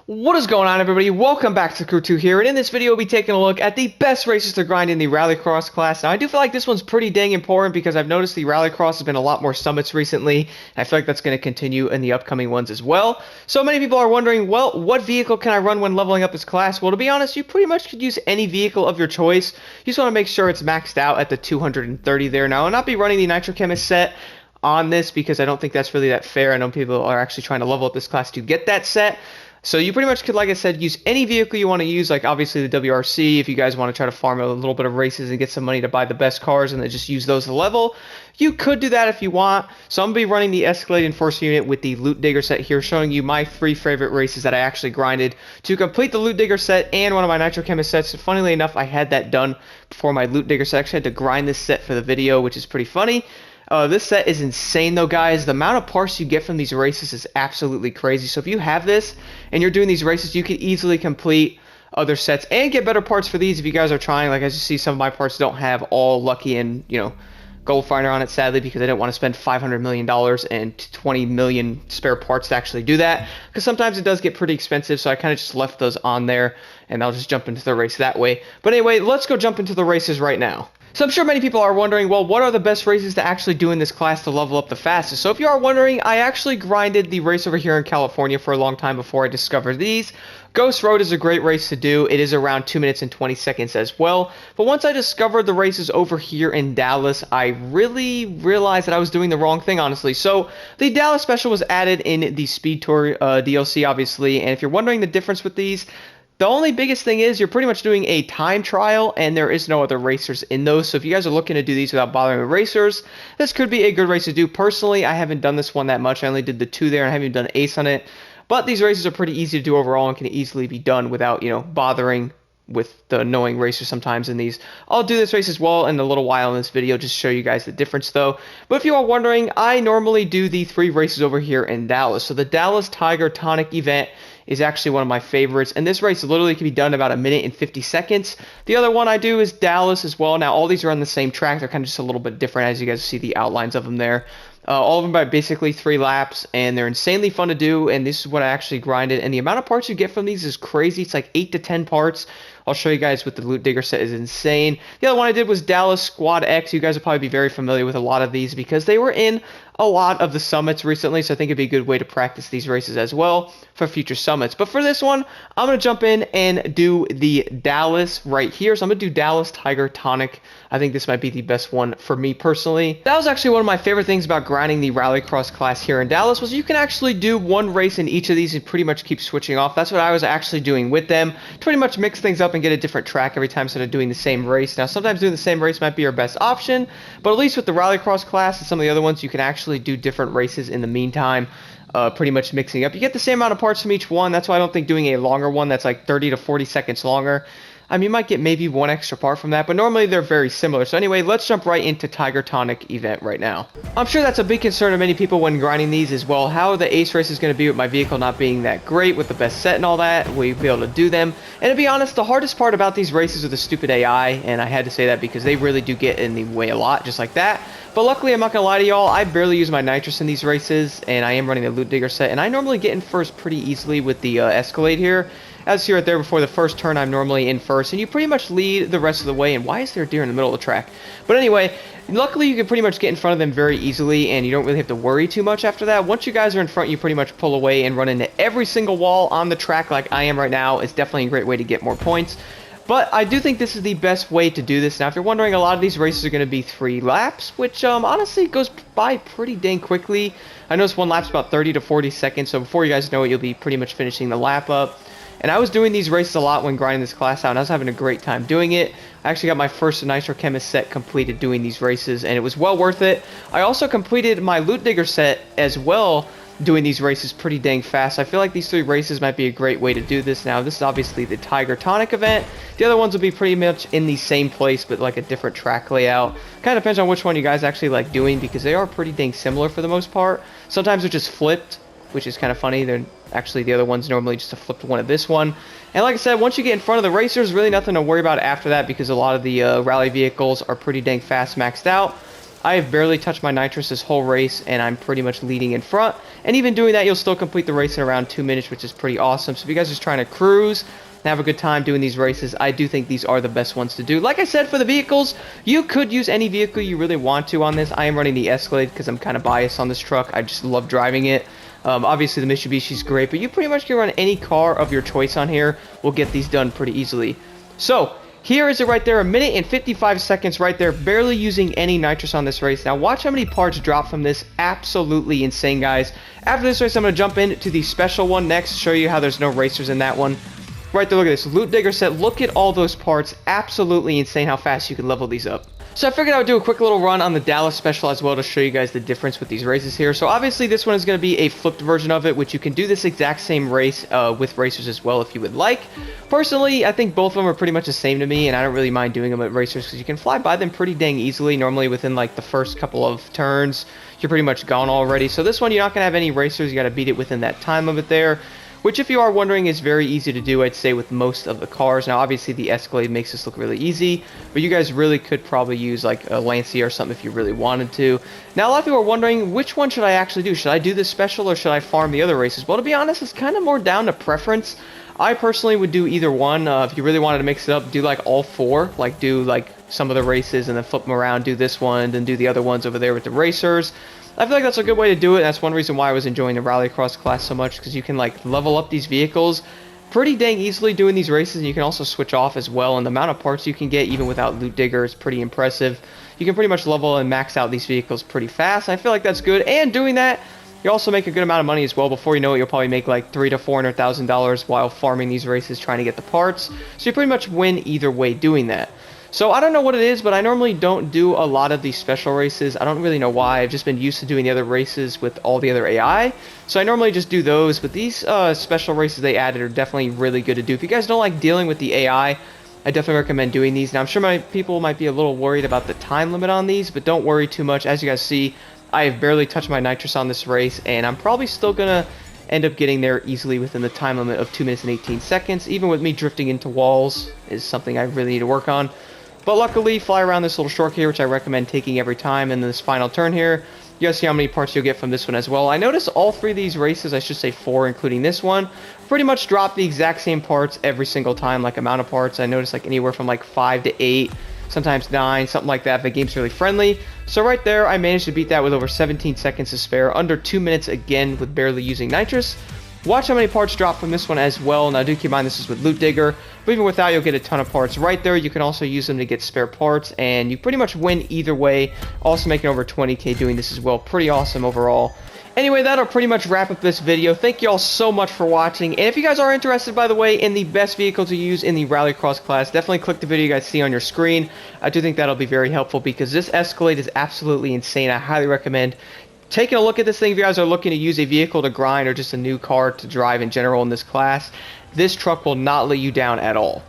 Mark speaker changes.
Speaker 1: What is going on, everybody? Welcome back to Crew 2 here, and in this video we'll be taking a look at the best races to grind in the Rallycross class. Now, I do feel like this one's pretty dang important because I've noticed the Rallycross has been a lot more summits recently, and I feel like that's going to continue in the upcoming ones as well. So many people are wondering, well, what vehicle can I run when leveling up this class? Well, to be honest, you pretty much could use any vehicle of your choice. You just want to make sure it's maxed out at the 230 there. Now, I'll not be running the Nitro Chemist set on this because I don't think that's really that fair. I know people are actually trying to level up this class to get that set. So you pretty much could, like I said, use any vehicle you want to use, like obviously the WRC if you guys want to try to farm a little bit of races and get some money to buy the best cars and then just use those to level. You could do that if you want. So I'm going to be running the Escalade Enforcer unit with the Loot Digger set here, showing you my 3 favorite races that I actually grinded to complete the Loot Digger set and one of my Nitro Chemist sets. Funnily enough, I had that done before my Loot Digger set. I actually had to grind this set for the video, which is pretty funny. This set is insane though, guys. The amount of parts you get from these races is absolutely crazy. So if you have this and you're doing these races, you can easily complete other sets and get better parts for these if you guys are trying. Like, as you see, some of my parts don't have all lucky and, gold finder on it, sadly, because I didn't want to spend $500 million and 20 million spare parts to actually do that, because sometimes it does get pretty expensive. So I kind of just left those on there, and I'll just jump into the race that way. But anyway, let's go jump into the races right now. So I'm sure many people are wondering, well, what are the best races to actually do in this class to level up the fastest? So if you are wondering, I actually grinded the race over here in California for a long time before I discovered these. Ghost Road is a great race to do. It is around 2 minutes and 20 seconds as well. But once I discovered the races over here in Dallas, I really realized that I was doing the wrong thing, honestly. So the Dallas Special was added in the Speed Tour DLC, obviously. And if you're wondering the difference with these, the only biggest thing is you're pretty much doing a time trial, and there is no other racers in those. So if you guys are looking to do these without bothering with racers, this could be a good race to do. Personally, I haven't done this one that much. I only did the 2 there, and I haven't even done ace on it. But these races are pretty easy to do overall and can easily be done without, bothering with the annoying racers sometimes in these. I'll do this race as well in a little while in this video, just to show you guys the difference though. But if you are wondering, I normally do the 3 races over here in Dallas. So the Dallas Tiger Tonic event is actually one of my favorites, and this race literally can be done in about 1 minute and 50 seconds. The other one I do is Dallas as well. Now all these are on the same track. They're kind of just a little bit different, as you guys see the outlines of them there. All of them by basically 3 laps, and they're insanely fun to do, and this is what I actually grinded. And the amount of parts you get from these is crazy. It's like 8 to 10 parts. I'll show you guys with the Loot Digger set is insane. The other one I did was Dallas Squad X. You guys will probably be very familiar with a lot of these because they were in a lot of the summits recently, so I think it'd be a good way to practice these races as well for future summits. But for this one, I'm going to jump in and do the Dallas right here. So I'm going to do Dallas Tiger Tonic. I think this might be the best one for me personally. That was actually one of my favorite things about grinding the Rallycross class here in Dallas, was you can actually do one race in each of these and pretty much keep switching off. That's what I was actually doing with them, to pretty much mix things up and get a different track every time instead of doing the same race. Now sometimes doing the same race might be your best option, but at least with the Rallycross class and some of the other ones, you can actually do different races in the meantime, pretty much mixing up. You get the same amount of parts from each one. That's why I don't think doing a longer one that's like 30 to 40 seconds longer, I mean, you might get maybe 1 extra part from that, but normally they're very similar. So anyway, let's jump right into Tiger Tonic event right now. I'm sure that's a big concern of many people when grinding these as well. How the ace race is going to be with my vehicle not being that great with the best set and all that. Will you be able to do them? And to be honest, the hardest part about these races are the stupid AI, and I had to say that because they really do get in the way a lot, just like that. But luckily, I'm not going to lie to y'all, I barely use my nitrous in these races, and I am running the Loot Digger set, and I normally get in first pretty easily with the Escalade here. As you see right there, before the first turn, I'm normally in first, and you pretty much lead the rest of the way. And why is there a deer in the middle of the track? But anyway, luckily you can pretty much get in front of them very easily, and you don't really have to worry too much after that. Once you guys are in front, you pretty much pull away and run into every single wall on the track like I am right now. It's definitely a great way to get more points. But I do think this is the best way to do this. Now, if you're wondering, a lot of these races are going to be 3 laps, which honestly goes by pretty dang quickly. I noticed one lap's about 30 to 40 seconds, so before you guys know it, you'll be pretty much finishing the lap up. And I was doing these races a lot when grinding this class out, and I was having a great time doing it. I actually got my first Nitro Chemist set completed doing these races, and it was well worth it. I also completed my Loot Digger set as well, doing these races pretty dang fast. I feel like these 3 races might be a great way to do this. Now, this is obviously the Tiger Tonic event. The other ones will be pretty much in the same place, but like a different track layout. Kind of depends on which one you guys actually like doing, because they are pretty dang similar for the most part. Sometimes they're just flipped, which is kind of funny. They're actually, the other one's normally just a flipped one of this one. And like I said, once you get in front of the racers, really nothing to worry about after that, because a lot of the rally vehicles are pretty dang fast maxed out. I have barely touched my nitrous this whole race, and I'm pretty much leading in front. And even doing that, you'll still complete the race in around 2 minutes, which is pretty awesome. So if you guys are just trying to cruise and have a good time doing these races, I do think these are the best ones to do. Like I said, for the vehicles, you could use any vehicle you really want to on this. I am running the Escalade because I'm kind of biased on this truck. I just love driving it. Obviously, the Mitsubishi's great, but you pretty much can run any car of your choice on here. We'll get these done pretty easily. So, here is it right there, 1 minute and 55 seconds right there, barely using any nitrous on this race. Now, watch how many parts drop from this. Absolutely insane, guys. After this race, I'm going to jump into the special one next, show you how there's no racers in that one. Right there, look at this. Loot Digger set. Look at all those parts. Absolutely insane how fast you can level these up. So I figured I would do a quick little run on the Dallas special as well to show you guys the difference with these races here. So obviously this one is going to be a flipped version of it, which you can do this exact same race with racers as well if you would like. Personally, I think both of them are pretty much the same to me, and I don't really mind doing them with racers because you can fly by them pretty dang easily. Normally within like the first couple of turns, you're pretty much gone already. So this one, you're not going to have any racers. You got to beat it within that time limit there, which if you are wondering is very easy to do, I'd say, with most of the cars. Now obviously the Escalade makes this look really easy, but you guys really could probably use like a Lancia or something if you really wanted to. Now a lot of people are wondering, which one should I actually do? Should I do this special or should I farm the other races? Well, to be honest, it's kind of more down to preference. I personally would do either one. If you really wanted to mix it up, do like all four, like do like some of the races and then flip them around, do this one, then do the other ones over there with the racers. I feel like that's a good way to do it. That's one reason why I was enjoying the Rallycross class so much, because you can like level up these vehicles pretty dang easily doing these races, and you can also switch off as well, and the amount of parts you can get even without Loot Digger is pretty impressive. You can pretty much level and max out these vehicles pretty fast, and I feel like that's good. And doing that, you also make a good amount of money as well. Before you know it, you'll probably make like $300,000 to $400,000 while farming these races trying to get the parts. So you pretty much win either way doing that. So I don't know what it is, but I normally don't do a lot of these special races. I don't really know why. I've just been used to doing the other races with all the other AI. So I normally just do those, but these special races they added are definitely really good to do. If you guys don't like dealing with the AI, I definitely recommend doing these. Now I'm sure my people might be a little worried about the time limit on these, but don't worry too much. As you guys see, I have barely touched my nitrous on this race, and I'm probably still going to end up getting there easily within the time limit of 2 minutes and 18 seconds. Even with me drifting into walls is something I really need to work on. But luckily, fly around this little short here, which I recommend taking every time. And this final turn here, you guys see how many parts you'll get from this one as well. I noticed all three of these races, I should say 4, including this one, pretty much drop the exact same parts every single time, like amount of parts. I noticed like anywhere from like 5 to 8, sometimes 9, something like that if the game's really friendly. So right there, I managed to beat that with over 17 seconds to spare, under 2 minutes again with barely using nitrous. Watch how many parts drop from this one as well. Now do keep in mind this is with Loot Digger, but even without, you'll get a ton of parts right there. You can also use them to get spare parts, and you pretty much win either way. Also making over 20k doing this as well. Pretty awesome overall. Anyway, that'll pretty much wrap up this video. Thank you all so much for watching. And if you guys are interested, by the way, in the best vehicle to use in the Rallycross class, definitely click the video you guys see on your screen. I do think that'll be very helpful because this Escalade is absolutely insane. I highly recommend taking a look at this thing if you guys are looking to use a vehicle to grind or just a new car to drive in general in this class. This truck will not let you down at all.